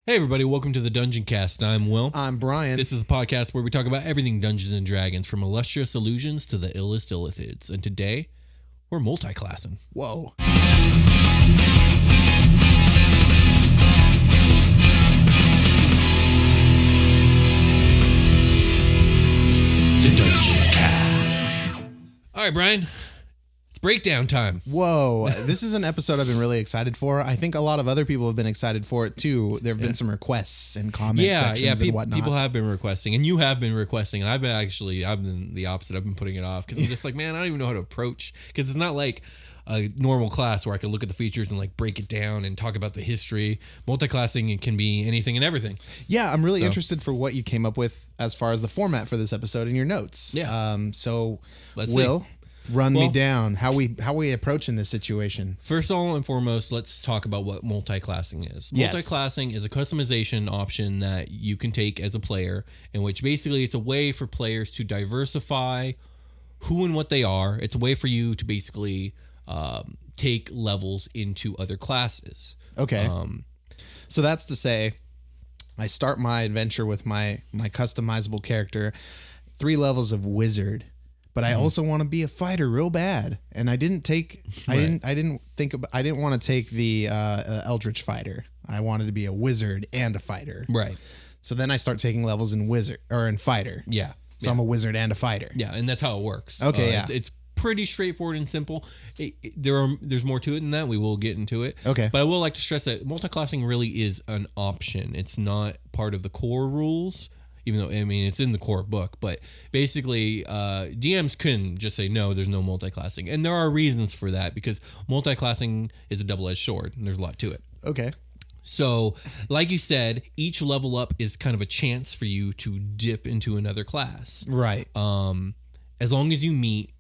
Hey everybody, welcome to the Dungeoncast. I'm Will. I'm Brian. This is the podcast where we talk about everything Dungeons and Dragons, from illustrious illusions to the illest illithids. And today, we're multiclassing. Whoa. The Dungeoncast. All right, Brian. It's breakdown time. Whoa. This is an episode I've been really excited for. I think a lot of other people have been excited for it too. There have been some requests and comment sections and whatnot. People have been requesting, and you have been requesting, and I've been the opposite. I've been putting it off because I'm just like, man, I don't even know how to approach, because it's not like a normal class where I can look at the features and like break it down and talk about the history. Multiclassing, it can be anything and everything. Yeah, I'm really interested for what you came up with as far as the format for this episode in your notes. Yeah. So Let's Will, see. run me down. How we approaching this situation? First all and foremost, let's talk about what multiclassing is. Yes. Multiclassing is a customization option that you can take as a player, in which basically it's a way for players to diversify who and what they are. It's a way for you to basically take levels into other classes. Okay. So that's to say, I start my adventure with my customizable character, 3 levels of wizard. But I also want to be a fighter real bad, and I didn't want to take the Eldritch fighter. I wanted to be a wizard and a fighter. Right. So then I start taking levels in wizard or in fighter. Yeah. So I'm a wizard and a fighter. Yeah, and that's how it works. Okay. Yeah. It's pretty straightforward and simple. There's more to it than that. We will get into it. Okay. But I will like to stress that multiclassing really is an option. It's not part of the core rules. Even though, I mean, it's in the core book, but basically, DMs couldn't just say, no, there's no multiclassing. And there are reasons for that, because multiclassing is a double-edged sword, and there's a lot to it. Okay. So, like you said, each level up is kind of a chance for you to dip into another class. Right. As long as you meet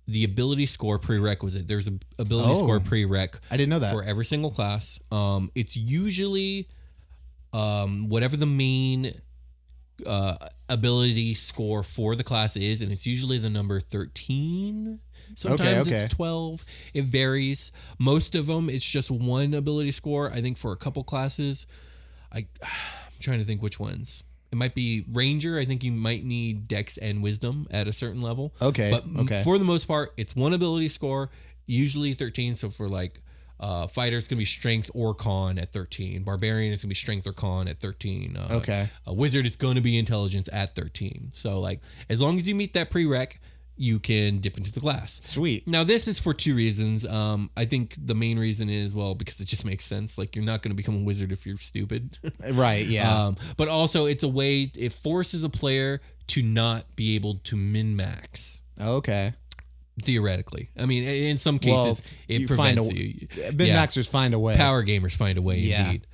the ability score prerequisite. There's an ability score prereq. I didn't know that. For every single class. It's usually whatever the main ability score for the class is, and it's usually the number 13. Sometimes it's 12. It varies. Most of them, it's just one ability score. I think for a couple classes, I'm trying to think which ones. It might be Ranger. I think you might need Dex and Wisdom at a certain level. Okay. But for the most part, it's one ability score, usually 13. So for like Fighter, it's going to be Strength or Con at 13. Barbarian, it's going to be Strength or Con at 13. A Wizard, is going to be Intelligence at 13. So, like, as long as you meet that prereq, you can dip into the class. Sweet. Now, this is for 2 reasons. I think the main reason is, well, because it just makes sense. Like, you're not going to become a wizard if you're stupid. Right, yeah. But also, it's a way, it forces a player to not be able to min-max. Okay. Theoretically. I mean, in some cases, it prevents you. Min-maxers find a way. Power gamers find a way, indeed.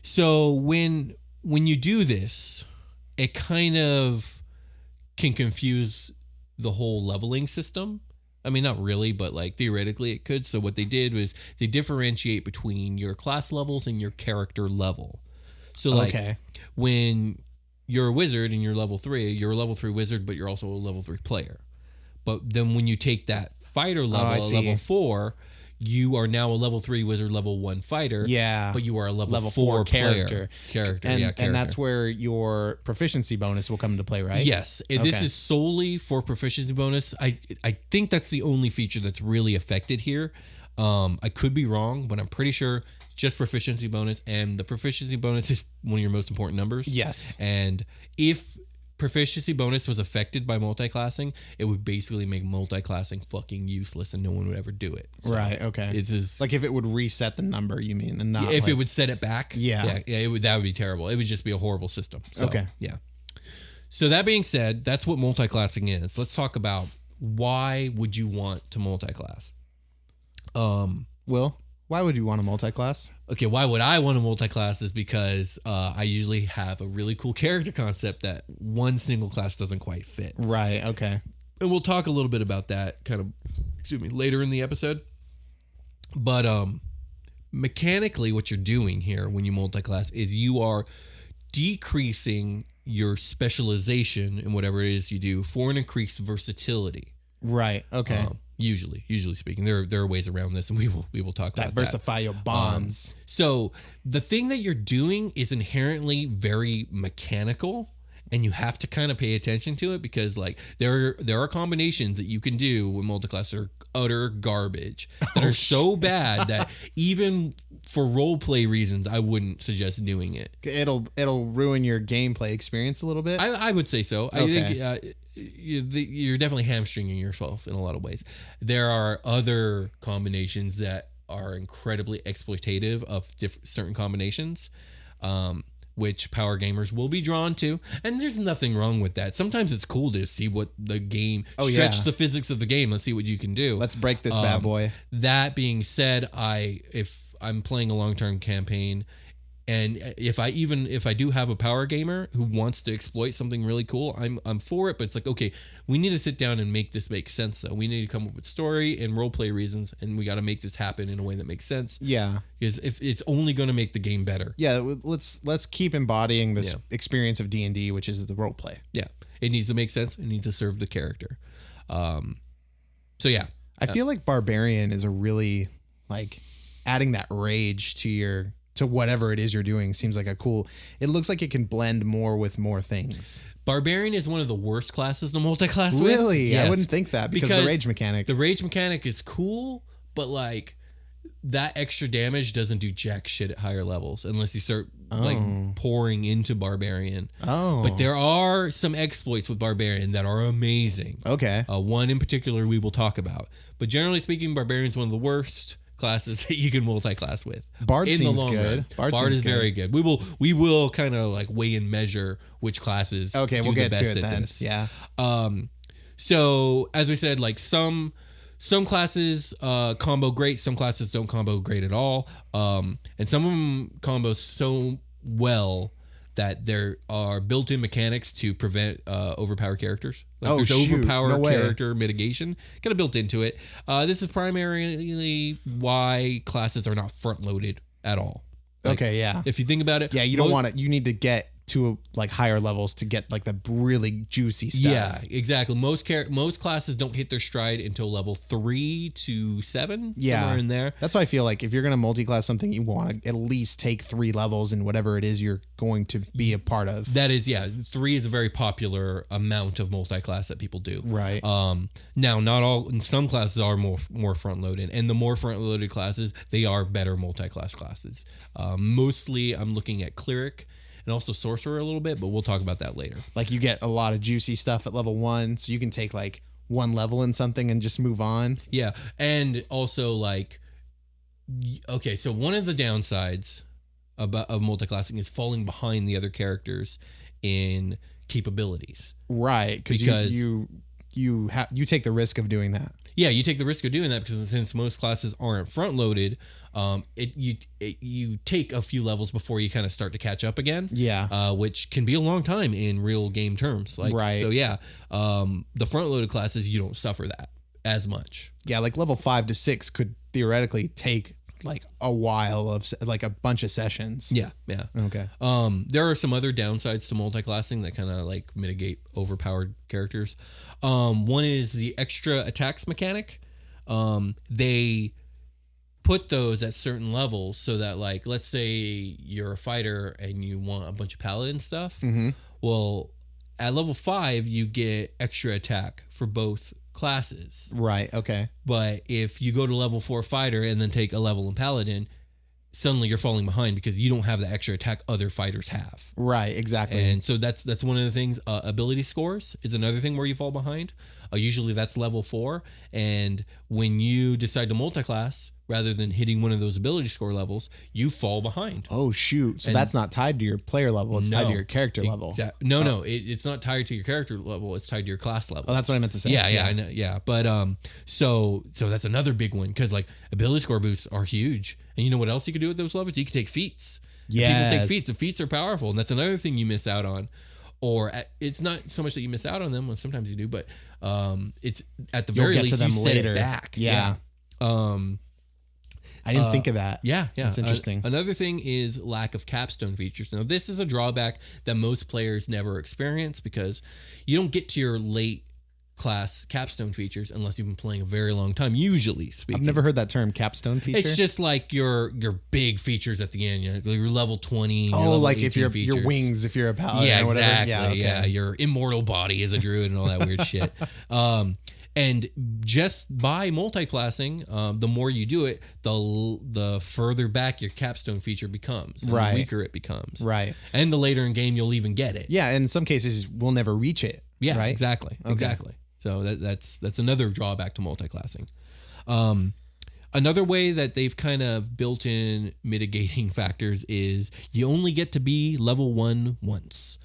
So when you do this, it kind of can confuse the whole leveling system. I mean, not really, but like theoretically it could. So what they did was they differentiate between your class levels and your character level. So like when you're a wizard and you're level 3, you're a level 3 wizard, but you're also a level 3 player. But then when you take that fighter level, level 4, you are now a level 3 wizard, level 1 fighter. Yeah. But you are a level 4 character. And that's where your proficiency bonus will come into play, right? Yes. This is solely for proficiency bonus. I think that's the only feature that's really affected here. I could be wrong, but I'm pretty sure just proficiency bonus. And the proficiency bonus is one of your most important numbers. Yes. And if proficiency bonus was affected by multiclassing, it would basically make multiclassing fucking useless and no one would ever do it. So right, okay. It's just, like if it would reset the number, you mean, and not if it would set it back. Yeah. That would be terrible. It would just be a horrible system. So, okay. Yeah. So that being said, that's what multiclassing is. Let's talk about why would you want to multiclass? Will, why would you want a multiclass? Okay, why would I want a multiclass is because I usually have a really cool character concept that one single class doesn't quite fit. Right, okay. And we'll talk a little bit about that later in the episode. But mechanically, what you're doing here when you multiclass is you are decreasing your specialization in whatever it is you do for an increased versatility. Right, okay. Usually speaking, there are ways around this, and we will talk about that. Diversify your bonds. So the thing that you're doing is inherently very mechanical, and you have to kind of pay attention to it because like there are combinations that you can do with multiclass that are utter garbage that are so bad that even for role play reasons, I wouldn't suggest doing it. It'll ruin your gameplay experience a little bit. I would say so. Okay. I think you're definitely hamstringing yourself in a lot of ways. There are other combinations that are incredibly exploitative of certain combinations, which power gamers will be drawn to. And there's nothing wrong with that. Sometimes it's cool to see what the game, stretch the physics of the game. Let's see what you can do. Let's break this bad boy. That being said, if I'm playing a long-term campaign, and if I do have a power gamer who wants to exploit something really cool, I'm for it. But it's like, okay, we need to sit down and make this make sense. So we need to come up with story and role play reasons, and we got to make this happen in a way that makes sense. Yeah, because if it's only going to make the game better. Yeah, let's keep embodying this experience of D&D, which is the role play. Yeah, it needs to make sense. It needs to serve the character. So yeah, I feel like Barbarian is a really like adding that rage to whatever it is you're doing seems like a cool. It looks like it can blend more with more things. Barbarian is one of the worst classes to multiclass with. Really? Yes. I wouldn't think that because of the rage mechanic. The rage mechanic is cool, but like that extra damage doesn't do jack shit at higher levels unless you start like pouring into Barbarian. Oh. But there are some exploits with Barbarian that are amazing. Okay. One in particular we will talk about. But generally speaking, Barbarian is one of the worst classes that you can multi-class with. Bard seems good. Bard is very good. We will kind of like weigh and measure which classes we'll get the best to it at then. this. Yeah. So as we said, like some classes combo great, some classes don't combo great at all. And some of them combo so well that there are built-in mechanics to prevent overpowered characters. Like there's overpowered character mitigation kind of built into it. This is primarily why classes are not front-loaded at all. Like, okay, yeah. If you think about it, you don't want it. You need to get to like higher levels to get like the really juicy stuff. Yeah, exactly. Most classes don't hit their stride until level 3 to 7, somewhere in there. That's why I feel like if you're going to multi-class something, you want to at least take 3 levels in whatever it is you're going to be a part of. That is, 3 is a very popular amount of multi-class that people do. Right. Now, not all, some classes are more front-loaded, and the more front-loaded classes, they are better multi-class classes. Mostly, I'm looking at Cleric and also Sorcerer a little bit, but we'll talk about that later. Like you get a lot of juicy stuff at level 1, so you can take like 1 level in something and just move on. Yeah, and also like, okay, so one of the downsides of multiclassing is falling behind the other characters in capabilities. Right, because you take the risk of doing that. Yeah, you take the risk of doing that because since most classes aren't front loaded, you take a few levels before you kind of start to catch up again. Yeah, which can be a long time in real game terms. Like, right. So yeah, the front loaded classes you don't suffer that as much. Yeah, like level 5 to 6 could theoretically take like a while of like a bunch of sessions. Yeah. Okay. There are some other downsides to multiclassing that kind of like mitigate overpowered characters. One is the extra attacks mechanic. They put those at certain levels so that like, let's say you're a fighter and you want a bunch of paladin stuff. Mm-hmm. Well, at level 5, you get extra attack for both classes. Right. Okay. But if you go to level 4 fighter and then take a level in paladin, suddenly you're falling behind because you don't have the extra attack other fighters have. Right. Exactly. And so that's one of the things. Ability scores is another thing where you fall behind. Usually that's level 4. And when you decide to multiclass, rather than hitting one of those ability score levels, you fall behind. Oh, shoot. So that's not tied to your player level. It's tied to your character level. No. It's not tied to your character level. It's tied to your class level. Oh, that's what I meant to say. Yeah, I know. Yeah. But so that's another big one because like ability score boosts are huge. And you know what else you could do with those levels? You could take feats. Yeah. People take feats. The feats are powerful. And that's another thing you miss out on. Or it's not so much that you miss out on them. Well, sometimes you do. But it's at the very least you set it back. Yeah. I didn't think of that. Yeah. That's interesting. Another thing is lack of capstone features. Now, this is a drawback that most players never experience because you don't get to your late class capstone features unless you've been playing a very long time, usually speaking. I've never heard that term, capstone feature. It's just like your big features at the end. Your level 20. Oh, your level like if your wings, if you're a paladin or whatever. Exactly. Yeah, okay. Yeah, your immortal body as a druid and all that weird shit. And just by multiclassing, the more you do it, the further back your capstone feature becomes. And Right. the weaker it becomes. Right. And the later in game, you'll even get it. Yeah, in some cases, we'll never reach it. Yeah, right? exactly. Okay. Exactly. So that's another drawback to multiclassing. Another way that they've kind of built in mitigating factors is you only get to be level 1 once.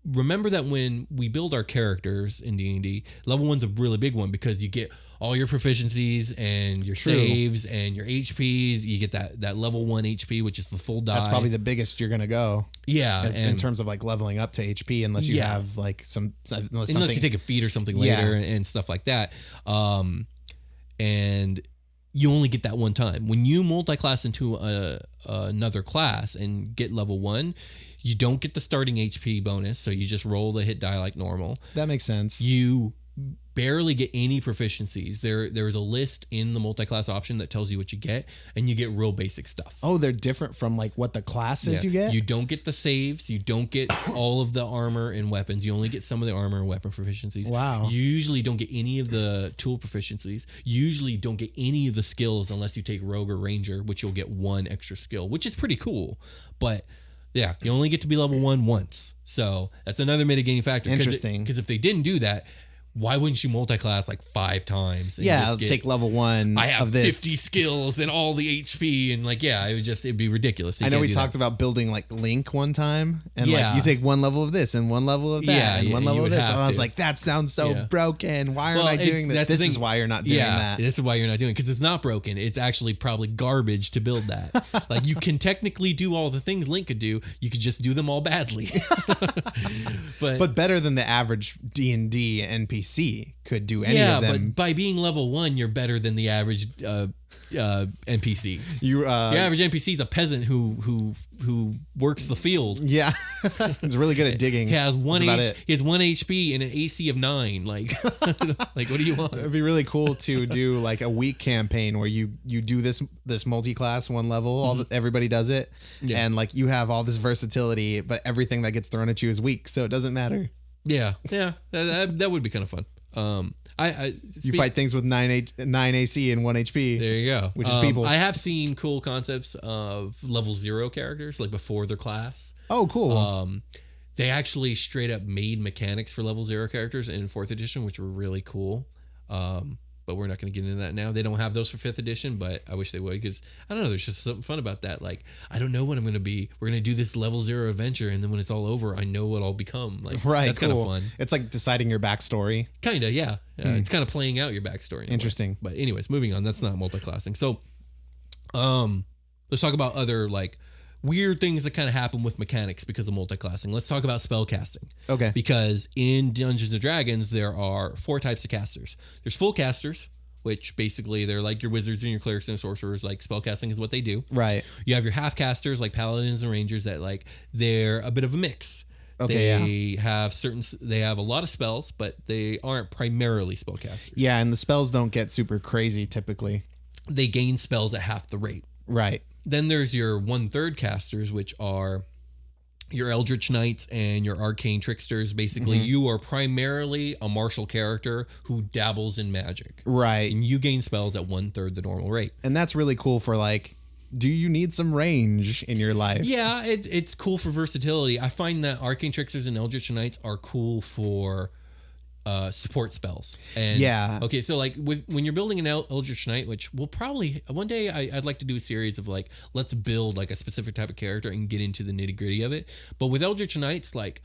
Remember that when we build our characters in D&D, level 1's a really big one because you get all your proficiencies and your saves and your HPs. You get that level 1 HP, which is the full die. That's probably the biggest you're going to go. Yeah. In terms of like leveling up to HP, unless you have like unless you take a feat or something later and stuff like that. And you only get that one time. When you multi-class into another class and get level 1, you don't get the starting HP bonus, so you just roll the hit die like normal. That makes sense. You barely get any proficiencies. There's a list in the multi-class option that tells you what you get, and you get real basic stuff. Oh, they're different from like what the classes you get? You don't get the saves. You don't get all of the armor and weapons. You only get some of the armor and weapon proficiencies. Wow. You usually don't get any of the tool proficiencies. You usually don't get any of the skills unless you take Rogue or Ranger, which you'll get 1 extra skill, which is pretty cool. But yeah, you only get to be level 1 once. So that's another mitigating factor. Interesting. Because if they didn't do that, why wouldn't you multi-class like 5 times? And I'll take level 1 I have of this. 50 skills and all the HP and like, it'd be ridiculous. I know we talked about building like Link one time and like you take 1 level of this and 1 level of that and 1 level of this. And I was like, that sounds so broken. Why aren't I doing this? This is why you're not doing that. This is why you're not doing it, because it's not broken. It's actually probably garbage to build that. Like you can technically do all the things Link could do. You could just do them all badly. but better than the average D&D NPC could do any of them. But by being level 1, you're better than the average NPC. Your average NPC is a peasant who works the field. Yeah, he's really good at digging. He has 1 HP and an AC of 9. Like, like what do you want? It'd be really cool to do like a week campaign where you do this multi-class 1 level. Everybody does it, and like you have all this versatility, but everything that gets thrown at you is weak, so it doesn't matter. Yeah, that would be kind of fun. You fight things with 9 AC and 1 HP. There you go. Which is people. I have seen cool concepts of level 0 characters, like before their class. Oh, cool. They actually straight up made mechanics for level 0 characters in 4th edition, which were really cool. But we're not going to get into that now. They don't have those for 5th edition, but I wish they would, because I don't know, there's just something fun about that. Like, I don't know what I'm going to be. We're going to do this level 0 adventure, and then when it's all over, I know what I'll become. Like, that's kind of fun. It's like deciding your backstory. Kind of, yeah. It's kind of playing out your backstory. Interesting. But anyways, moving on. That's not multiclassing. So, let's talk about other like weird things that kind of happen with mechanics because of multiclassing. Let's talk about spellcasting. Okay. Because in Dungeons & Dragons, there are 4 types of casters. There's full casters, which basically they're like your wizards and your clerics and sorcerers. Like spellcasting is what they do. Right. You have your half casters like paladins and rangers that like they're a bit of a mix. Okay, they have a lot of spells, but they aren't primarily spellcasters. Yeah, and the spells don't get super crazy typically. They gain spells at half the rate. Right. Then there's your 1/3 casters, which are your Eldritch Knights and your Arcane Tricksters. Basically, you are primarily a martial character who dabbles in magic. Right. And you gain spells at 1/3 the normal rate. And that's really cool for like, do you need some range in your life? Yeah, it's cool for versatility. I find that Arcane Tricksters and Eldritch Knights are cool for support spells. And okay, so like when you're building an Eldritch Knight, which we'll probably one day I'd like to do a series of like, let's build like a specific type of character and get into the nitty-gritty of it. But with Eldritch Knights, like,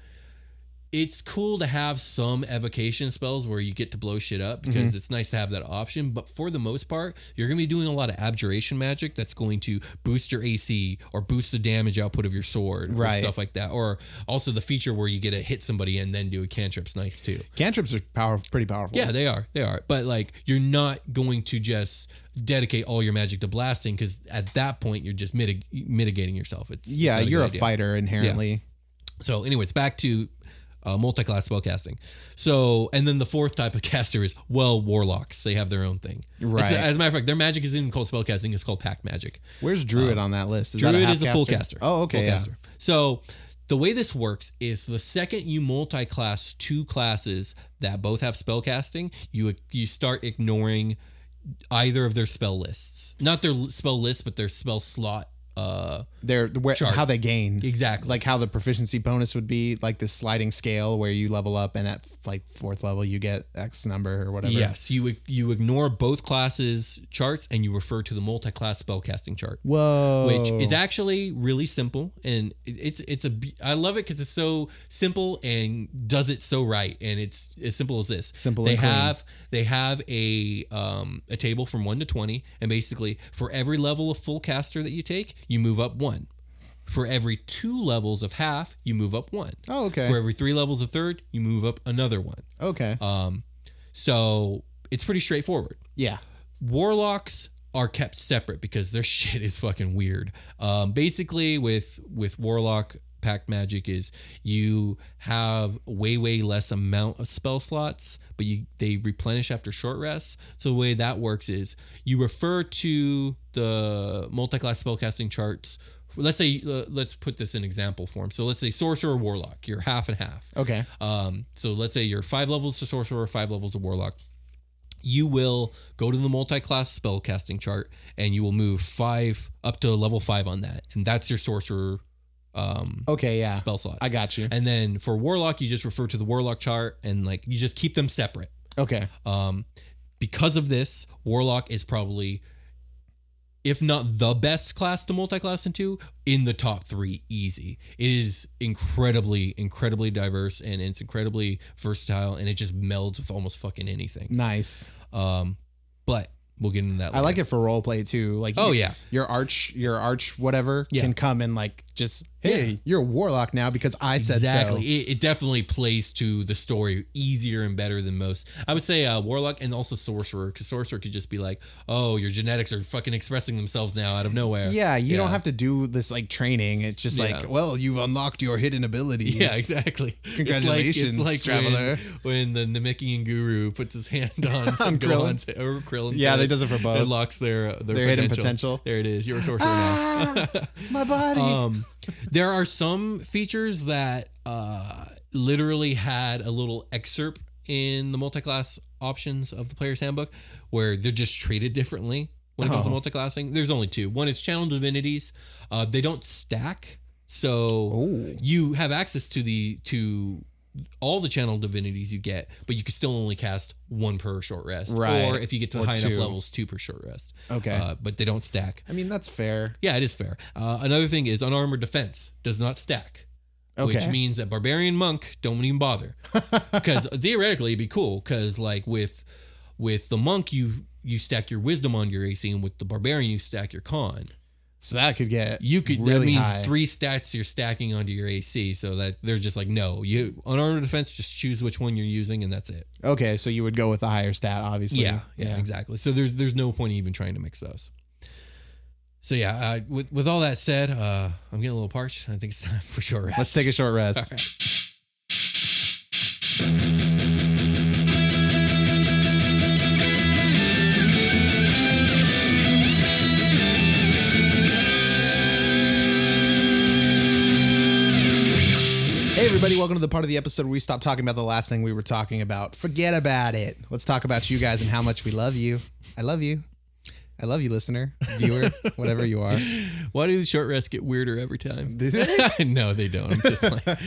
it's cool to have some evocation spells where you get to blow shit up because it's nice to have that option. But for the most part, you're going to be doing a lot of abjuration magic that's going to boost your AC or boost the damage output of your sword or stuff like that. Or also the feature where you get to hit somebody and then do a cantrip's nice too. Cantrips are pretty powerful. Yeah, they are. But like, you're not going to just dedicate all your magic to blasting because at that point, you're just mitigating yourself. You're a fighter inherently. Yeah. So anyways, back to multi-class spellcasting. So, and then the fourth type of caster is, warlocks. They have their own thing. Right. As a matter of fact, their magic isn't even called spellcasting. It's called pact magic. Where's Druid on that list? Druid is a full caster. Oh, okay. Full caster. So the way this works is the second you multi-class two classes that both have spellcasting, you start ignoring either of their spell lists. Not their spell list, but their spell slot. How they gain, exactly, like how the proficiency bonus would be, like this sliding scale where you level up and at like 4th level you get X number or whatever. Yes, you ignore both classes charts and you refer to the multi-class spellcasting chart. Whoa, which is actually really simple, and I love it because it's so simple and does it so right, and it's as simple as this. Simple. They have a table from 1 to 20, and basically for every level of full caster that you take, you move up 1. For every 2 levels of half, you move up 1. Oh, okay. For every 3 levels of third, you move up another 1. Okay. So it's pretty straightforward. Yeah. Warlocks are kept separate because their shit is fucking weird. Basically, with Warlock pact magic is you have way less amount of spell slots, but they replenish after short rests. So the way that works is you refer to the multi-class spellcasting charts. Let's say let's put this in example form. So let's say sorcerer or warlock, you're half and half. Okay. So let's say you're 5 levels of sorcerer, 5 levels of warlock. You will go to the multi-class spellcasting chart and you will move 5 up to level 5 on that, and that's your sorcerer. Spell slots. I got you. And then for warlock, you just refer to the warlock chart and like you just keep them separate. Okay. Because of this, warlock is probably, if not the best class to multi-class into, in the top 3 easy. It is incredibly diverse, and it's incredibly versatile, and it just melds with almost fucking anything. Nice. But we'll get into that later. I like it for roleplay too. Like, your arch whatever can come and like just, hey, you're a warlock now because I said so. Exactly. It definitely plays to the story easier and better than most. I would say warlock and also sorcerer, because sorcerer could just be like, oh, your genetics are fucking expressing themselves now out of nowhere. Yeah, you don't have to do this like training. It's just like, well, you've unlocked your hidden abilities. Yeah, exactly. Congratulations, it's like traveler. When the Namekian guru puts his hand on Krillin's or Krillin's yeah, head, they does it for both. It locks their hidden potential. There it is. You're a sorcerer now. My body. There are some features that literally had a little excerpt in the multi-class options of the player's handbook where they're just treated differently when it comes to multi-classing. There's only 2. One is channel divinities. They don't stack, so you have access to all the channel divinities you get, but you can still only cast 1 per short rest. Right. Or if you get to high enough levels, 2 per short rest. Okay. But they don't stack. I mean, that's fair. Yeah, it is fair. Another thing is unarmored defense does not stack. Okay. Which means that barbarian monk don't even bother. Because theoretically it'd be cool, because like with the monk you stack your wisdom on your AC, and with the barbarian you stack your con. So that could get really that means high. 3 stats you're stacking onto your AC, so that they're just like, no, you unarmored defense, just choose which one you're using and that's it. Okay, so you would go with a higher stat, obviously. Yeah, exactly. So there's no point even trying to mix those. So yeah, with all that said, I'm getting a little parched. I think it's time for a short rest. Let's take a short rest. All right. Hey everybody, welcome to the part of the episode where we stop talking about the last thing we were talking about. Forget about it. Let's talk about you guys and how much we love you. I love you. I love you, listener, viewer, whatever you are. Why do the short rests get weirder every time? Do they? No, they don't. I'm just playing.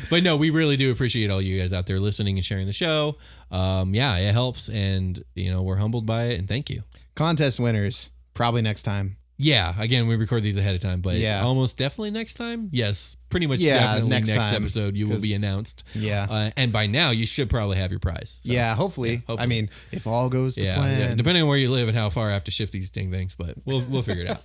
But no, we really do appreciate all you guys out there listening and sharing the show. Yeah, it helps, and we're humbled by it, and thank you. Contest winners, probably next time. Yeah, again, we record these ahead of time, but almost definitely next time. Yes, pretty much definitely next episode you will be announced. Yeah. And by now you should probably have your prize. So, yeah, hopefully. I mean, if all goes to plan. Yeah, depending on where you live and how far I have to shift these things, but we'll figure it out.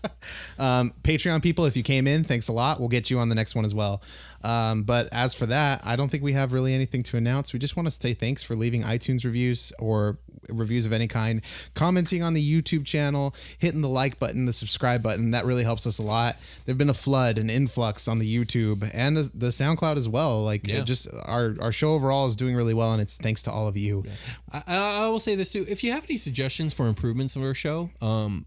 Patreon people, if you came in, thanks a lot. We'll get you on the next one as well. But as for that, I don't think we have really anything to announce. We just want to say thanks for leaving iTunes reviews or reviews of any kind, commenting on the YouTube channel, hitting the like button, the subscribe button. That really helps us a lot. There've been an influx on the YouTube YouTube and the SoundCloud as well. Like it just our show overall is doing really well, and it's thanks to all of you. Yeah. I will say this too: if you have any suggestions for improvements of our show, I'm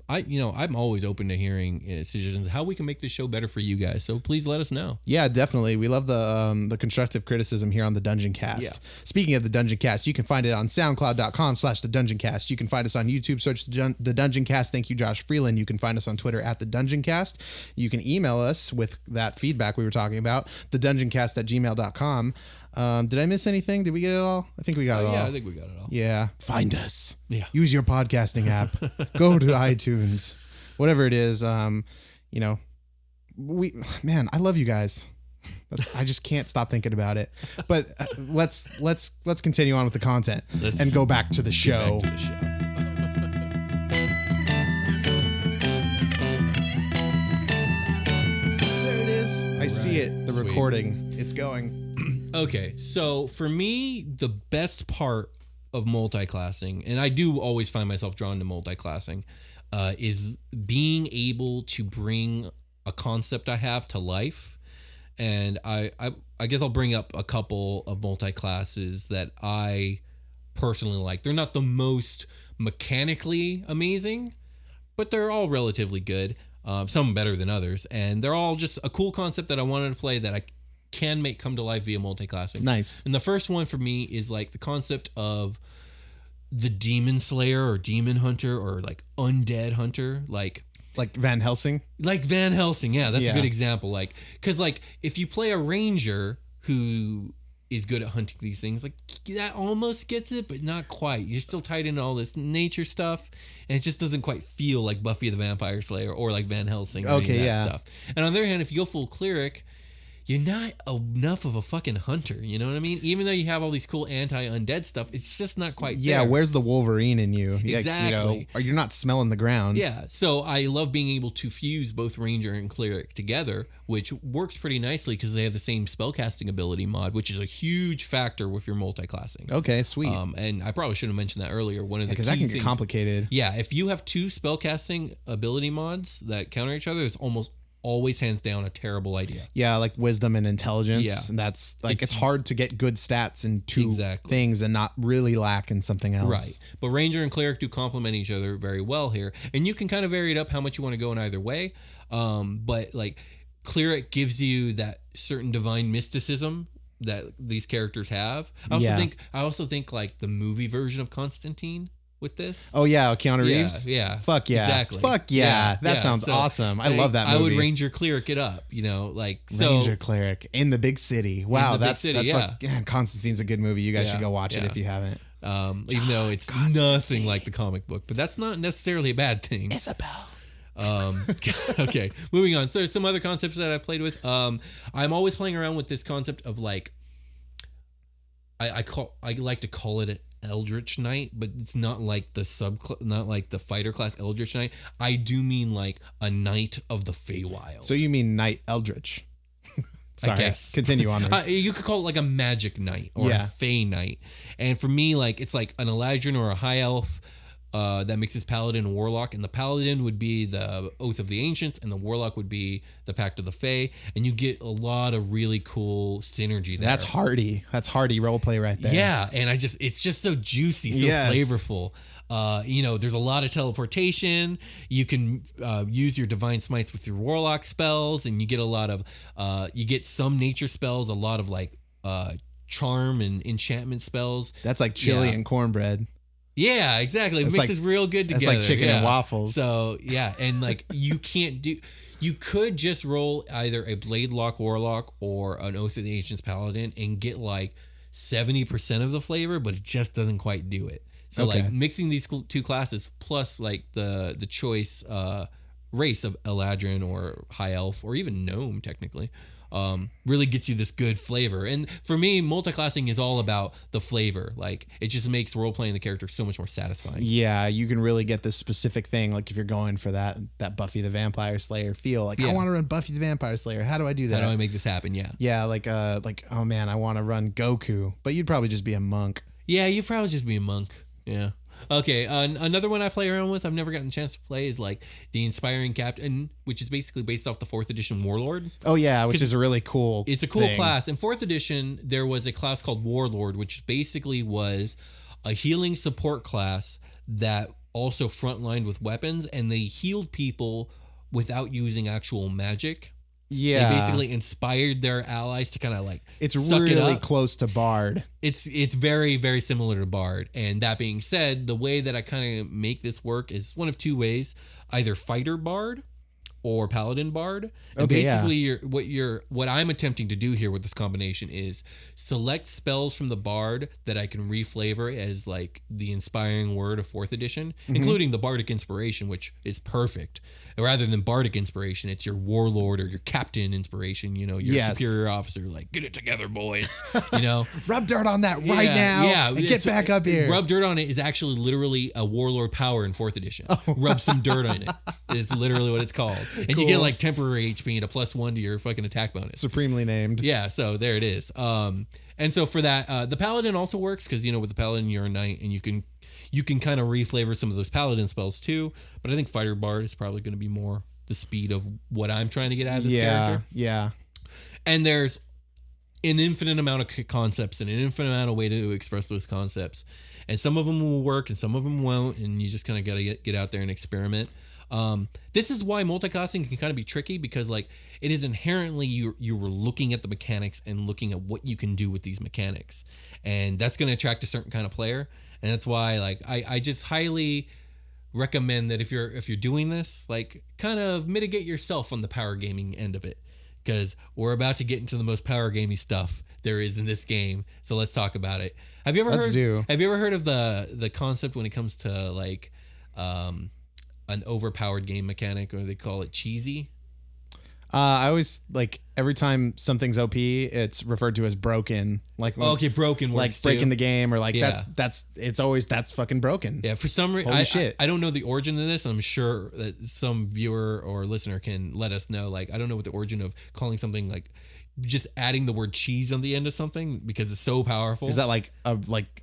always open to hearing suggestions how we can make this show better for you guys. So please let us know. Yeah, definitely. We love the constructive criticism here on the Dungeoncast. Yeah. Speaking of the Dungeoncast, you can find it on SoundCloud.com/the Dungeoncast. You can find us on YouTube. Search the Dungeoncast. Thank you, Josh Freeland. You can find us on Twitter at the Dungeoncast. You can email us with that feedback we were talking about, thedungeoncast@gmail.com. Did I miss anything? Did we get it all? I think we got it all. Yeah, I think we got it all. Yeah. Find us. Yeah. Use your podcasting app. Go to iTunes. Whatever it is. I love you guys. I just can't stop thinking about it. But let's continue on with the content and go back to the show. I see it. The Sweet. Recording. It's going. Okay. So for me, the best part of multiclassing, and I do always find myself drawn to multiclassing, is being able to bring a concept I have to life. And I guess I'll bring up a couple of multi-classes that I personally like. They're not the most mechanically amazing, but they're all relatively good. Some better than others, and they're all just a cool concept that I wanted to play that I can make come to life via multiclassing. Nice. And the first one for me is like the concept of the demon slayer or demon hunter or like undead hunter, like Van Helsing. Like Van Helsing, yeah, that's a good example. Like, because like if you play a ranger who is good at hunting these things, like that almost gets it, but not quite. You're still tied into all this nature stuff, and it just doesn't quite feel like Buffy the Vampire Slayer or like Van Helsing or any of that stuff. And on the other hand, if you go full cleric, you're not enough of a fucking hunter. You know what I mean? Even though you have all these cool anti-undead stuff, it's just not quite there. Yeah, where's the Wolverine in you? Exactly. Or you're not smelling the ground. Yeah, so I love being able to fuse both ranger and cleric together, which works pretty nicely because they have the same spellcasting ability mod, which is a huge factor with your multiclassing. Okay, sweet. And I probably should have mentioned that earlier. One of the because that can get complicated. Yeah, if you have two spellcasting ability mods that counter each other, it's almost always hands down a terrible idea. Yeah, like wisdom and intelligence. Yeah. And that's like it's hard to get good stats in two things and not really lack in something else. Right. But ranger and cleric do complement each other very well here. And you can kind of vary it up how much you want to go in either way. But like cleric gives you that certain divine mysticism that these characters have. I also think like the movie version of Constantine with this. Oh yeah, Keanu Reeves. Yeah. Fuck yeah. Exactly. Fuck yeah. That sounds awesome. I love that movie. I would ranger cleric it up, like ranger cleric in the big city. Wow, that's Constantine's a good movie. You guys should go watch it if you haven't. Even though it's nothing like the comic book, but that's not necessarily a bad thing. Isabel. Okay, moving on. So some other concepts that I've played with. I'm always playing around with this concept of like I like to call it an Eldritch Knight, but it's not like not like the fighter class Eldritch Knight. I do mean like a Knight of the Feywild. So you mean Knight Eldritch? Sorry, I guess. Continue on. You could call it like a Magic Knight or a Fey Knight. And for me, like it's like an Eladrin or a High Elf that mixes Paladin and Warlock. And the Paladin would be the Oath of the Ancients, and the Warlock would be the Pact of the Fae. And you get a lot of really cool synergy there. That's hearty. That's hearty roleplay right there. Yeah, and it's just so juicy, so flavorful. There's a lot of teleportation. You can use your divine smites with your Warlock spells, and you get a lot of you get some nature spells, a lot of like charm and enchantment spells. That's like chili and cornbread. Yeah, exactly. It mixes real good together. It's like chicken and waffles. So yeah, and like you could just roll either a Blade Lock Warlock or an Oath of the Ancients Paladin and get like 70% of the flavor, but it just doesn't quite do it. So like mixing these two classes plus like the choice race of Eladrin or High Elf or even Gnome technically really gets you this good flavor. And for me, multiclassing is all about the flavor. Like it just makes role playing the character so much more satisfying. Yeah, you can really get this specific thing. Like if you're going for that Buffy the Vampire Slayer feel, like I want to run Buffy the Vampire Slayer. How do I do that? How do I make this happen? Yeah. Yeah, like oh man, I want to run Goku, but you'd probably just be a monk. Yeah, you'd probably just be a monk. Yeah. Okay, another one I play around with, I've never gotten a chance to play, is like the Inspiring Captain, which is basically based off the 4th edition Warlord. Oh yeah, which is a really cool. It's a cool class. In 4th edition, there was a class called Warlord, which basically was a healing support class that also frontlined with weapons, and they healed people without using actual magic. Yeah, they basically inspired their allies to kind of like it's suck really it up. Close to Bard. It's very, very similar to Bard. And that being said, the way that I kind of make this work is one of two ways: either fighter Bard or paladin Bard. And basically, what I'm attempting to do here with this combination is select spells from the Bard that I can reflavor as like the inspiring word of 4th edition, including the Bardic Inspiration, which is perfect. Rather than Bardic Inspiration, it's your Warlord or your Captain Inspiration, your superior officer, like, get it together, boys, Rub dirt on that right now. Yeah. And get back up here. Rub dirt on it is actually literally a Warlord power in 4th edition. Rub some dirt on it. It's literally what it's called. And you get like temporary HP and a +1 to your fucking attack bonus. Supremely named. Yeah, so there it is. And so for that, the Paladin also works because, with the Paladin, you're a knight and you can kind of reflavor some of those Paladin spells too. But I think Fighter Bard is probably going to be more the speed of what I'm trying to get out of this character. Yeah. And there's an infinite amount of concepts and an infinite amount of way to express those concepts. And some of them will work and some of them won't. And you just kind of got to get out there and experiment. This is why multiclassing can kind of be tricky because like it is inherently you were looking at the mechanics and looking at what you can do with these mechanics. And that's going to attract a certain kind of player. And that's why like I just highly recommend that if you're doing this, like kind of mitigate yourself on the power gaming end of it, because we're about to get into the most power gaming stuff there is in this game. So let's talk about it. Have you ever heard of the concept when it comes to like an overpowered game mechanic, or they call it cheesy? I always like every time something's OP, it's referred to as broken. Like broken works like breaking too. The game, or like that's fucking broken. Yeah, for some reason, I don't know the origin of this. I'm sure that some viewer or listener can let us know. Like, I don't know what the origin of calling something like just adding the word cheese on the end of something because it's so powerful. Is that like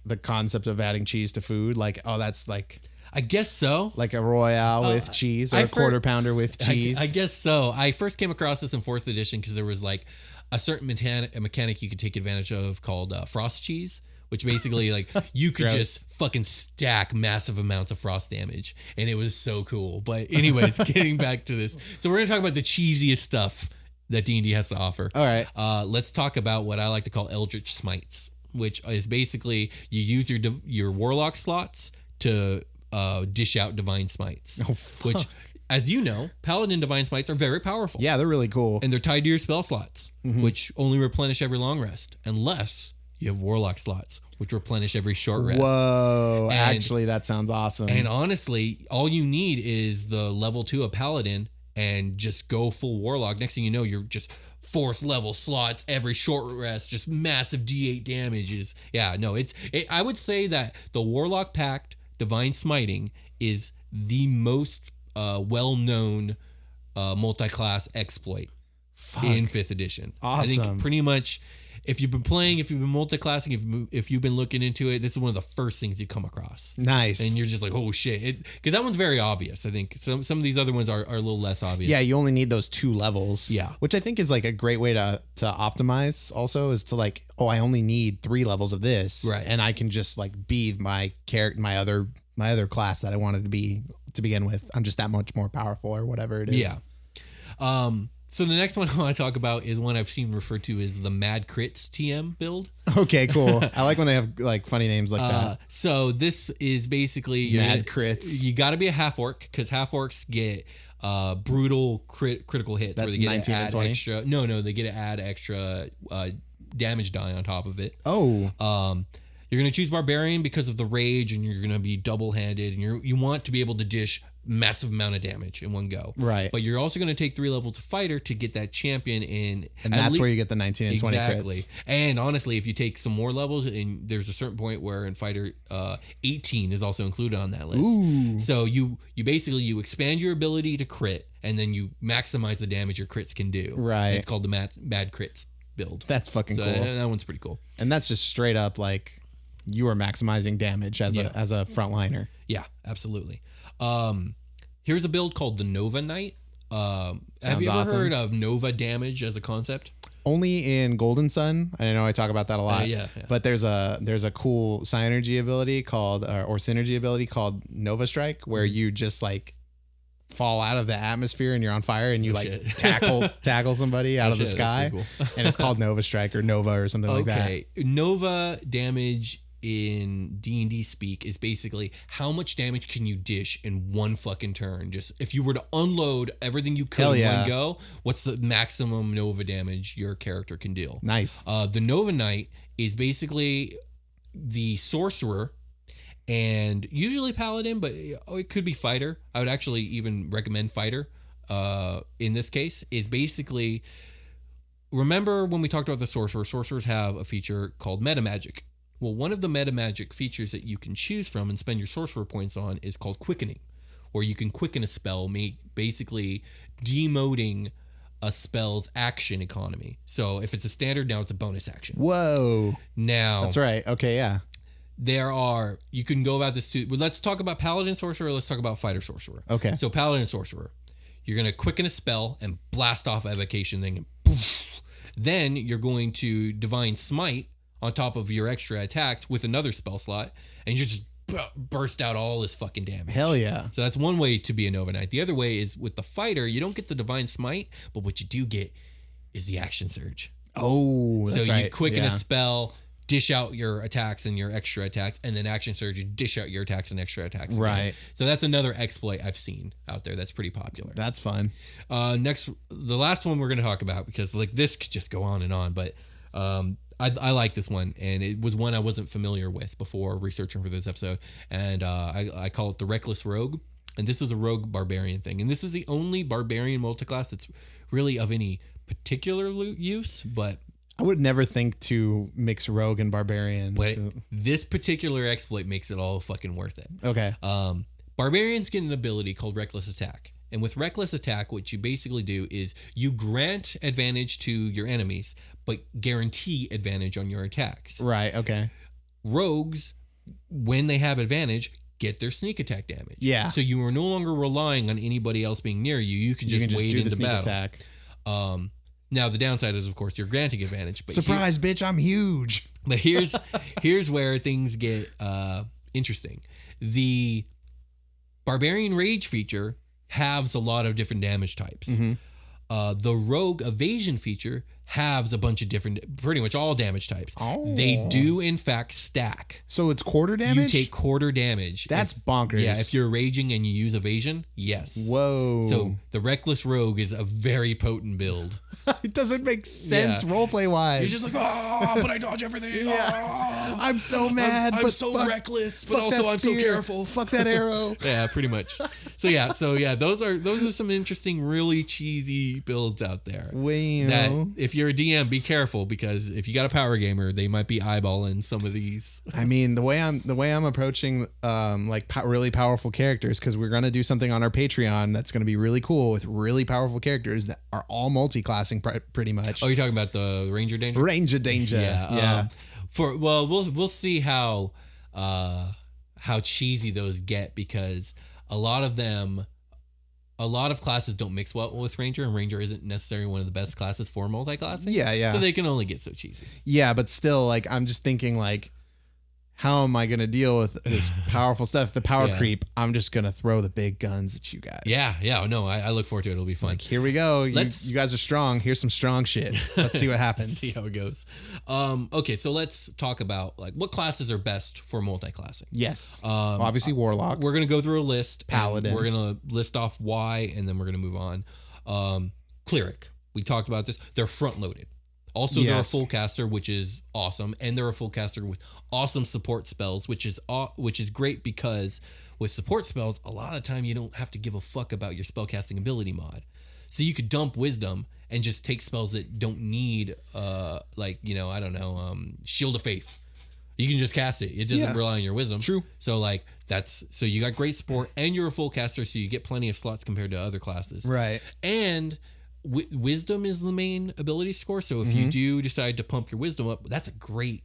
the concept of adding cheese to food? Like, oh, that's like. I guess so. Like a Royale with cheese or a quarter pounder with cheese. I guess so. I first came across this in 4th edition because there was like a certain mechanic you could take advantage of called frost cheese, which basically like you could just fucking stack massive amounts of frost damage. And it was so cool. But anyways, getting back to this. So we're going to talk about the cheesiest stuff that D&D has to offer. All right. Let's talk about what I like to call Eldritch Smites, which is basically you use your Warlock slots to dish out Divine Smites, which, as you know, Paladin Divine Smites are very powerful. Yeah, they're really cool. And they're tied to your spell slots, which only replenish every long rest, unless you have Warlock slots, which replenish every short rest. Whoa, actually, that sounds awesome. And honestly, all you need is the level 2 of Paladin and just go full Warlock. Next thing you know, you're just 4th level slots, every short rest, just massive D8 damages. Yeah, no, I would say that the Warlock Pact Divine Smiting is the most well-known multi-class exploit in 5th edition. Awesome. I think pretty much if you've been playing, if you've been multi-classing, if you've been looking into it, this is one of the first things you come across. Nice. And you're just like, oh shit. Because that one's very obvious. I think some of these other ones are a little less obvious. Yeah, you only need those 2 levels. Yeah. Which I think is like a great way to optimize also, is to like, oh, I only need 3 levels of this. Right. And I can just like be my character, my other class that I wanted to be to begin with. I'm just that much more powerful or whatever it is. Yeah. So the next one I want to talk about is one I've seen referred to as the Mad Crits TM build. Okay, cool. I like when they have like funny names like that. So this is basically Mad Crits. You got to be a half orc because half orcs get brutal critical hits. That's where they get 19 to add and 20? extra. No, they get to add extra damage die on top of it. Oh. You're going to choose Barbarian because of the rage, and you're going to be double-handed, and you want to be able to dish massive amount of damage in one go. Right. But you're also going to take 3 levels of Fighter to get that champion in. And that's where you get the 19 and 20 exactly. crits. And honestly, if you take some more levels, and there's a certain point where in Fighter, 18 is also included on that list. Ooh. So you basically expand your ability to crit, and then you maximize the damage your crits can do. Right. And it's called the Mad Crits build. That's fucking so cool. That one's pretty cool. And that's just straight up like you are maximizing damage as a frontliner. Yeah, absolutely. Here's a build called the Nova Knight. Have you ever heard of Nova damage as a concept? Only in Golden Sun. I know I talk about that a lot. Yeah. But there's a cool synergy ability called or synergy ability called Nova Strike, where you just like fall out of the atmosphere and you're on fire and you tackle somebody out of the sky. Cool. And it's called Nova Strike or Nova or something like that. Okay. Nova damage in D&D speak is basically how much damage can you dish in one fucking turn. Just if you were to unload everything you could in one go, what's the maximum Nova damage your character can deal? Nice. The Nova Knight is basically the sorcerer and usually paladin, but it could be fighter. I would actually even recommend fighter in this case. Is basically, remember when we talked about the sorcerer, sorcerers have a feature called meta magic. Well, one of the meta magic features that you can choose from and spend your sorcerer points on is called quickening, or you can quicken a spell, basically demoting a spell's action economy. So if it's a standard, now it's a bonus action. Whoa. Now. That's right. Okay, yeah. You can go about this too. But let's talk about paladin sorcerer. Let's talk about fighter sorcerer. Okay. So paladin sorcerer, you're going to quicken a spell and blast off evocation thing. And poof. Then you're going to divine smite on top of your extra attacks with another spell slot, and you just burst out all this fucking damage. Hell yeah. So that's one way to be a Nova Knight. The other way is with the fighter, you don't get the divine smite, but what you do get is the action surge. Oh, that's right. So you quicken a spell, dish out your attacks and your extra attacks, and then action surge, you dish out your attacks and extra attacks. Right. Again. So that's another exploit I've seen out there that's pretty popular. That's fun. Next, the last one we're going to talk about, because like this could just go on and on, but I like this one, and it was one I wasn't familiar with before researching for this episode, and I call it the Reckless Rogue, and this is a rogue barbarian thing, and this is the only barbarian multiclass that's really of any particular use, but I would never think to mix rogue and barbarian. But this particular exploit makes it all fucking worth it. Okay. Barbarians get an ability called Reckless Attack. And with Reckless Attack, what you basically do is you grant advantage to your enemies, but guarantee advantage on your attacks. Right, okay. Rogues, when they have advantage, get their sneak attack damage. Yeah. So you are no longer relying on anybody else being near you. You can just wade into battle. Attack. Now, the downside is, of course, you're granting advantage. But surprise, bitch, I'm huge. But here's where things get interesting. The Barbarian Rage feature halves a lot of different damage types. Mm-hmm. The Rogue Evasion feature halves a bunch of different, pretty much all damage types. Oh. They do, in fact, stack. So it's quarter damage? You take quarter damage. That's bonkers. Yeah, if you're raging and you use evasion, yes. Whoa. So the Reckless Rogue is a very potent build. It doesn't make sense roleplay wise. You're just like, but I dodge everything. Yeah. I'm so mad. I'm so reckless, but also I'm so careful. Fuck that arrow. Yeah, pretty much. So yeah, those are some interesting, really cheesy builds out there. Wow. That if you're a DM, be careful, because if you got a power gamer, they might be eyeballing some of these. I mean, the way I'm approaching really powerful characters, because we're gonna do something on our Patreon that's gonna be really cool with really powerful characters that are all multi-classing pretty much. Oh, you're talking about the Ranger Danger? Ranger Danger. Yeah. We'll see how cheesy those get, because a lot of classes don't mix well with Ranger, and Ranger isn't necessarily one of the best classes for multi-classing. Yeah. So they can only get so cheesy. Yeah, but still, like, I'm just thinking, like, how am I going to deal with this powerful stuff? The power creep. I'm just going to throw the big guns at you guys. Yeah. No, I look forward to it. It'll be fun. Like, here we go. You guys are strong. Here's some strong shit. Let's see what happens. Let's see how it goes. Okay, so let's talk about like what classes are best for multi-classing. Yes. Obviously, Warlock. We're going to go through a list. Paladin. We're going to list off why, and then we're going to move on. Cleric. We talked about this. They're front-loaded. Also, they're a full caster, which is awesome, and they're a full caster with awesome support spells, which is great, because with support spells, a lot of the time you don't have to give a fuck about your spellcasting ability mod. So you could dump wisdom and just take spells that don't need, Shield of Faith. You can just cast it. It doesn't rely on your wisdom. True. So so you got great support, and you're a full caster, so you get plenty of slots compared to other classes. Right. And wisdom is the main ability score, so if you do decide to pump your wisdom up, that's a great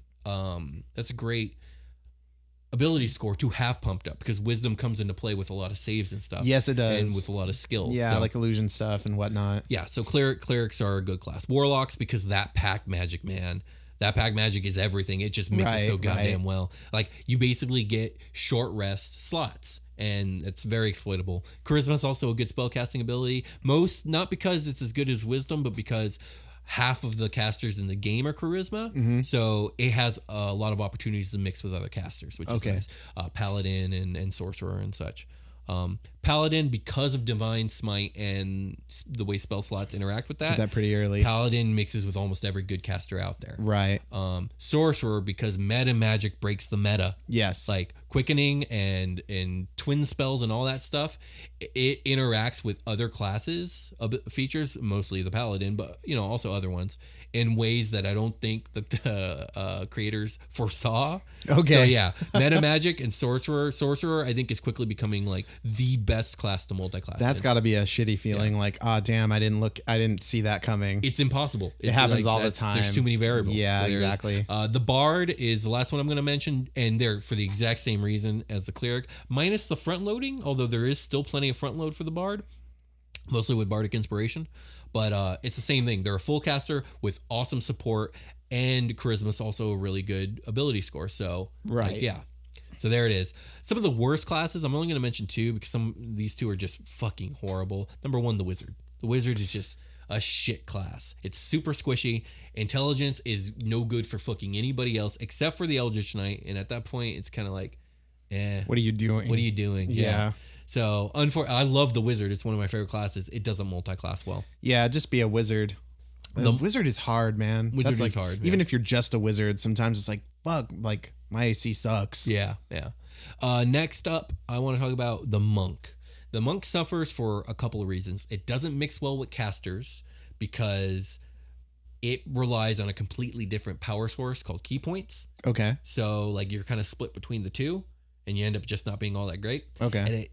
ability score to have pumped up because wisdom comes into play with a lot of saves and stuff. Yes, it does. And with a lot of skills. Yeah, so, like illusion stuff and whatnot. Yeah, so clerics are a good class. Warlocks, because that pack magic, man. That pack magic is everything. It just makes it so goddamn well. Like, you basically get short rest slots, and it's very exploitable. Charisma is also a good spellcasting ability. Not because it's as good as wisdom, but because half of the casters in the game are charisma. So it has a lot of opportunities to mix with other casters, which is nice. Paladin and sorcerer and such. Paladin, because of Divine Smite and the way spell slots interact with that. Did that pretty early. Paladin mixes with almost every good caster out there. Right. Sorcerer, because meta magic breaks the meta. Yes. Like quickening and twin spells and all that stuff. It interacts with other classes features, mostly the Paladin, but also other ones, in ways that I don't think that the creators foresaw. Okay. So yeah, meta magic and sorcerer I think is quickly becoming like the best class to multi-class. That's got to be a shitty feeling. Yeah. Like, damn, I didn't see that coming. It's impossible. It happens all the time. There's too many variables. Yeah, exactly. The Bard is the last one I'm going to mention, and they're for the exact same reason as the Cleric, minus the front loading, although there is still plenty of front load for the Bard, mostly with Bardic Inspiration. But it's the same thing. They're a full caster with awesome support, and Charisma's also a really good ability score. So, right. Yeah. So there it is. Some of the worst classes, I'm only going to mention two because these two are just fucking horrible. Number one, the Wizard. The Wizard is just a shit class. It's super squishy. Intelligence is no good for fucking anybody else except for the Eldritch Knight. And at that point, it's kind of like, what are you doing? What are you doing? Yeah. So, I love the Wizard. It's one of my favorite classes. It doesn't multi-class well. Yeah, just be a wizard. The wizard is hard, man. Wizard is hard. Even if you're just a wizard, sometimes it's like, fuck, like my AC sucks. Yeah. Next up, I want to talk about the Monk. The Monk suffers for a couple of reasons. It doesn't mix well with casters because it relies on a completely different power source called key points. Okay. So, like, you're kind of split between the two, and you end up just not being all that great. Okay. And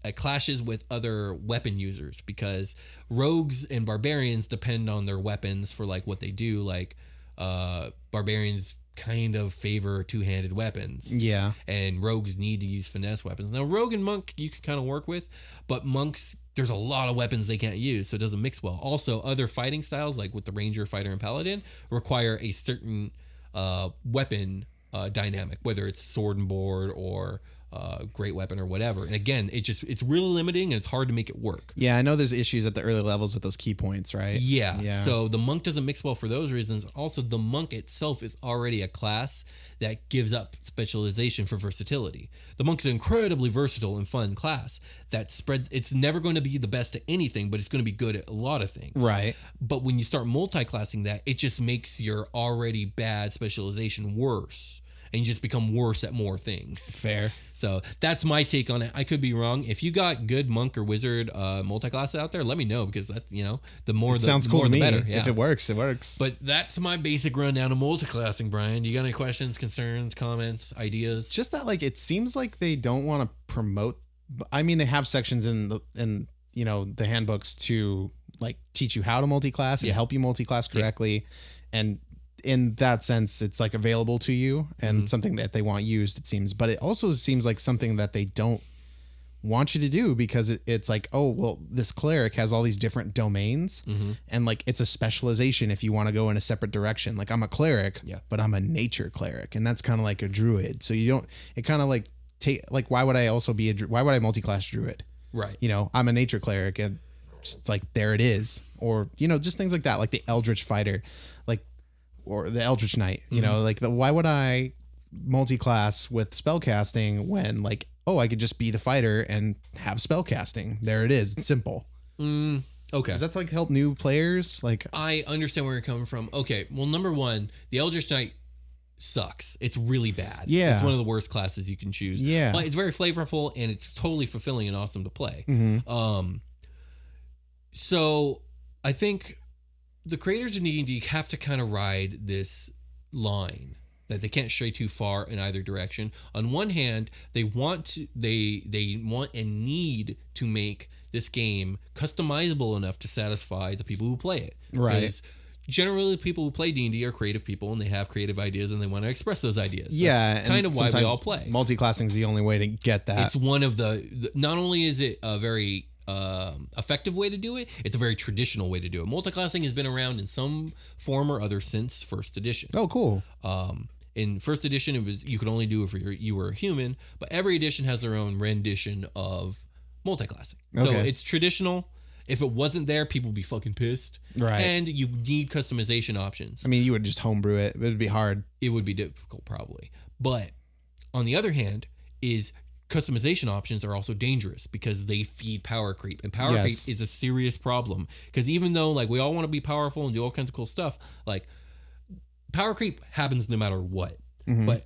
it clashes with other weapon users because rogues and barbarians depend on their weapons for like what they do. Like barbarians kind of favor two-handed weapons. Yeah. And rogues need to use finesse weapons. Now, rogue and monk you can kind of work with, but monks, there's a lot of weapons they can't use, so it doesn't mix well. Also, other fighting styles, like with the ranger, fighter, and paladin, require a certain weapon dynamic, whether it's sword and board or great weapon or whatever. And again, it's really limiting and it's hard to make it work. Yeah, I know there's issues at the early levels with those key points, right? Yeah. So the monk doesn't mix well for those reasons. Also, the monk itself is already a class that gives up specialization for versatility. The monk is an incredibly versatile and fun class that spreads. It's never going to be the best at anything, but it's going to be good at a lot of things. Right. But when you start multi-classing that, it just makes your already bad specialization worse. And you just become worse at more things. Fair. So that's my take on it. I could be wrong. If you got good monk or wizard multi-class out there, let me know because that's, the more the sounds cool more to the me. better. Yeah. If it works, it works. But that's my basic rundown of multi-classing, Brian. You got any questions, concerns, comments, ideas? Just that, like, it seems like they don't want to promote. I mean, they have sections in the handbooks to like teach you how to multi-class and help you multi-class correctly, and in that sense, it's like available to you and something that they want used, it seems. But it also seems like something that they don't want you to do because it's like, oh, well, this cleric has all these different domains and like it's a specialization if you want to go in a separate direction. Like I'm a cleric, but I'm a nature cleric, and that's kind of like a druid. So you don't, it kind of like why would I also be why would I multi-class druid? Right. I'm a nature cleric and it's like, there it is. Or, just things like that, like the Eldritch fighter, like, or the Eldritch Knight, why would I multi-class with spellcasting when like, oh, I could just be the fighter and have spellcasting. There it is. It's simple. Okay. Does that like help new players? Like, I understand where you're coming from. Okay. Well, number one, the Eldritch Knight sucks. It's really bad. Yeah. It's one of the worst classes you can choose. Yeah. But it's very flavorful and it's totally fulfilling and awesome to play. So I think the creators of D&D have to kind of ride this line that they can't stray too far in either direction. On one hand, they want and need to make this game customizable enough to satisfy the people who play it. Right. Because generally people who play D&D are creative people and they have creative ideas and they want to express those ideas. Yeah. That's kind of why we all play. Multiclassing is the only way to get that. It's one of not only is it a very effective way to do it, it's a very traditional way to do it. Multiclassing has been around in some form or other since first edition. Oh, cool. In first edition, it was you could only do it if you were a human, but every edition has their own rendition of multiclassing. So it's traditional. If it wasn't there, people would be fucking pissed. Right. And you need customization options. I mean, you would just homebrew it. It would be hard. It would be difficult, probably. But on the other hand, is customization options are also dangerous because they feed power creep. And power creep is a serious problem. Because even though like we all want to be powerful and do all kinds of cool stuff, like power creep happens no matter what. Mm-hmm. But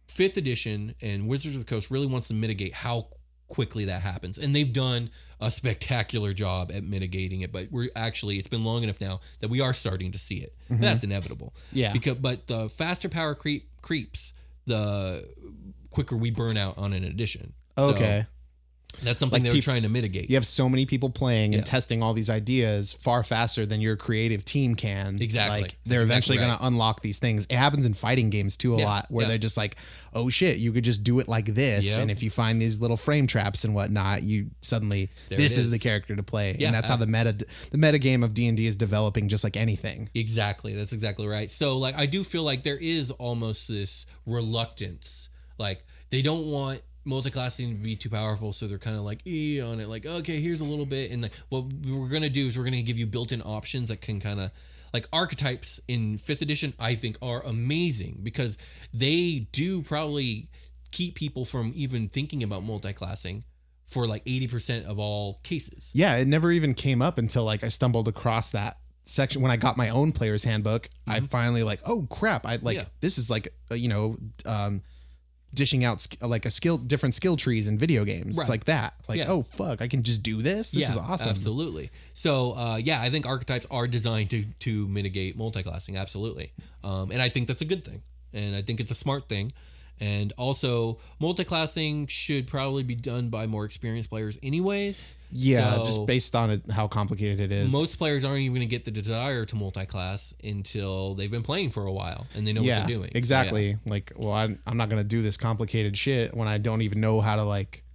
5th edition and Wizards of the Coast really wants to mitigate how quickly that happens. And they've done a spectacular job at mitigating it. But it's been long enough now that we are starting to see it. Mm-hmm. That's inevitable. Yeah. But the faster power creeps, the quicker we burn out on an edition. Okay. So that's something they're trying to mitigate. You have so many people playing and testing all these ideas far faster than your creative team can. Exactly. Like they're eventually going to unlock these things. It happens in fighting games too a lot where they're just like, oh shit, you could just do it like this. Yep. And if you find these little frame traps and whatnot, you suddenly, this is the character to play. Yeah, and that's how the meta game of D&D is developing just like anything. Exactly. That's exactly right. So like, I do feel like there is almost this reluctance. Like they don't want multiclassing to be too powerful, so they're kind of like on it, like, okay, here's a little bit, and like what we're gonna do is we're gonna give you built-in options that can kind of like archetypes in 5th edition. I think are amazing because they do probably keep people from even thinking about multiclassing for like 80% of all cases. Yeah, it never even came up until like I stumbled across that section when I got my own player's handbook. Mm-hmm. I finally like, oh crap, this is like dishing out like different skill trees in video games. Right. It's like that. Like, oh fuck, I can just do this. This is awesome. Absolutely. So I think archetypes are designed to mitigate multiclassing. Absolutely. And I think that's a good thing. And I think it's a smart thing. And also, multiclassing should probably be done by more experienced players anyways. Yeah, just based on how complicated it is. Most players aren't even going to get the desire to multiclass until they've been playing for a while and they know what they're doing. Exactly. So, like, well, I'm not going to do this complicated shit when I don't even know how to, like,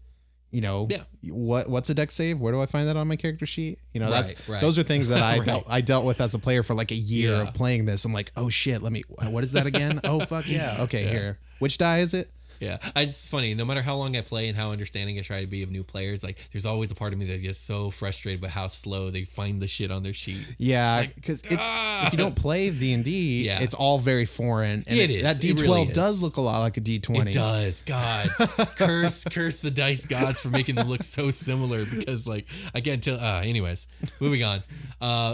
what's a deck save? Where do I find that on my character sheet? Those are things that I dealt with as a player for like a year of playing this. I'm like, oh shit, what is that again? Oh fuck yeah. Okay, here. Which die is it? Yeah, it's funny. No matter how long I play and how understanding I try to be of new players, like there's always a part of me that gets so frustrated by how slow they find the shit on their sheet. Yeah, because if you don't play D&D, it's all very foreign. And it is. That D12 really does look a lot like a D20. It does. God, curse the dice gods for making them look so similar. Because like I can't tell. Anyways, moving on.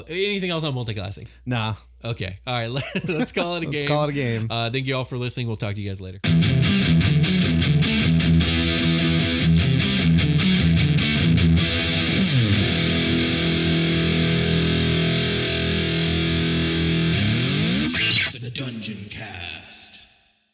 Anything else on multiclassing? Nah. Okay. All right. Let's call it a game. Let's call it a game. Thank you all for listening. We'll talk to you guys later. The Dungeoncast.